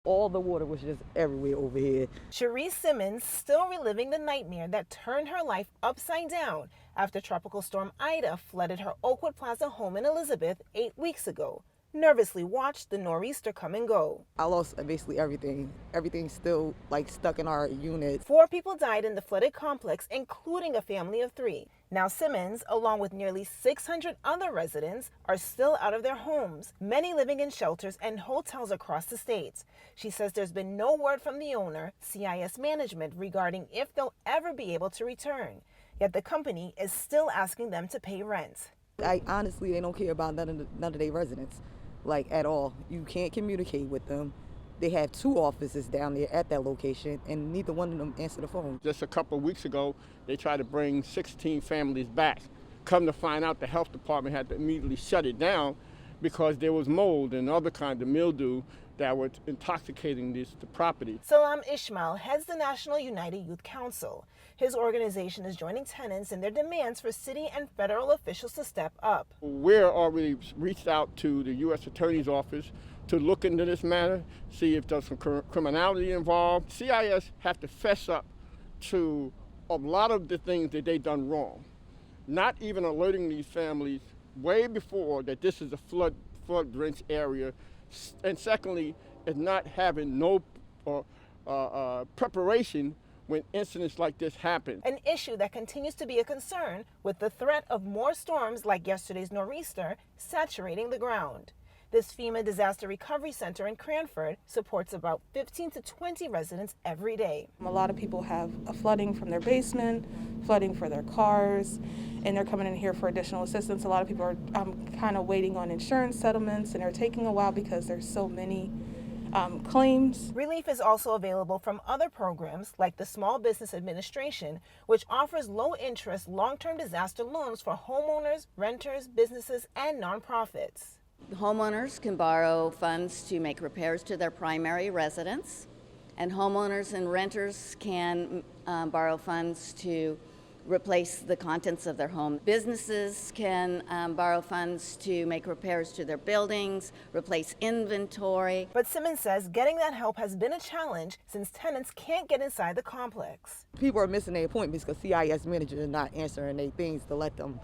All the water was just everywhere over here. Cherise Simmons still reliving the nightmare that turned her life upside down after Tropical Storm Ida flooded her Oakwood Plaza home in Elizabeth 8 weeks ago. Nervously watched the nor'easter come and go. I lost basically everything. Everything's still like stuck in our unit. 4 people died in the flooded complex, including a family of 3. Now Simmons, along with nearly 600 other residents, are still out of their homes, many living in shelters and hotels across the state. She says there's been no word from the owner, CIS Management, regarding if they'll ever be able to return. Yet the company is still asking them to pay rent. Honestly, they don't care about none of their residents, like at all. You can't communicate with them. They have 2 offices down there at that location, and neither one of them answer the phone. Just a couple of weeks ago, they tried to bring 16 families back. Come to find out, the health department had to immediately shut it down because there was mold and other kinds of mildew that were intoxicating the property. Salam Ishmael heads the National United Youth Council. His organization is joining tenants in their demands for city and federal officials to step up. We're already reached out to the U.S. Attorney's Office to look into this matter, see if there's some criminality involved. CIS have to fess up to a lot of the things that they've done wrong. Not even alerting these families way before that this is a flood-drenched area. And secondly, is not having no preparation when incidents like this happen. An issue that continues to be a concern with the threat of more storms like yesterday's nor'easter saturating the ground. This FEMA Disaster Recovery Center in Cranford supports about 15 to 20 residents every day. A lot of people have a flooding from their basement, flooding for their cars, and they're coming in here for additional assistance. A lot of people are kind of waiting on insurance settlements, and they're taking a while because there's so many claims. Relief is also available from other programs like the Small Business Administration, which offers low-interest, long-term disaster loans for homeowners, renters, businesses, and nonprofits. Homeowners can borrow funds to make repairs to their primary residence, and homeowners and renters can borrow funds to replace the contents of their home. Businesses can borrow funds to make repairs to their buildings, replace inventory. But Simmons says getting that help has been a challenge since tenants can't get inside the complex. People are missing their appointments because CIS manager is not answering their things to let them,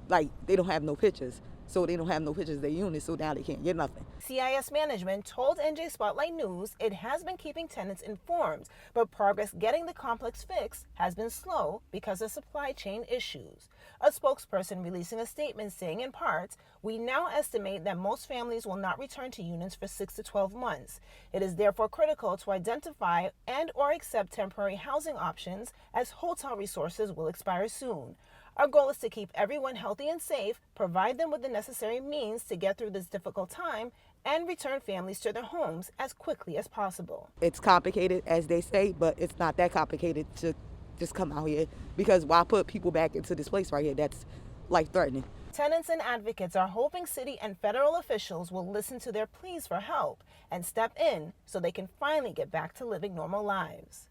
like, they don't have no pictures. So they don't have no pictures of their units, so now they can't get nothing. CIS Management told NJ Spotlight News it has been keeping tenants informed, but progress getting the complex fixed has been slow because of supply chain issues. A spokesperson releasing a statement saying in part, "We now estimate that most families will not return to units for 6 to 12 months. It is therefore critical to identify and or accept temporary housing options as hotel resources will expire soon. Our goal is to keep everyone healthy and safe, provide them with the necessary means to get through this difficult time, and return families to their homes as quickly as possible." It's complicated, as they say, but it's not that complicated to just come out here, because why put people back into this place right here that's life-threatening? Tenants and advocates are hoping city and federal officials will listen to their pleas for help and step in so they can finally get back to living normal lives.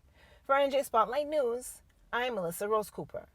For NJ Spotlight News, I'm Melissa Rose Cooper.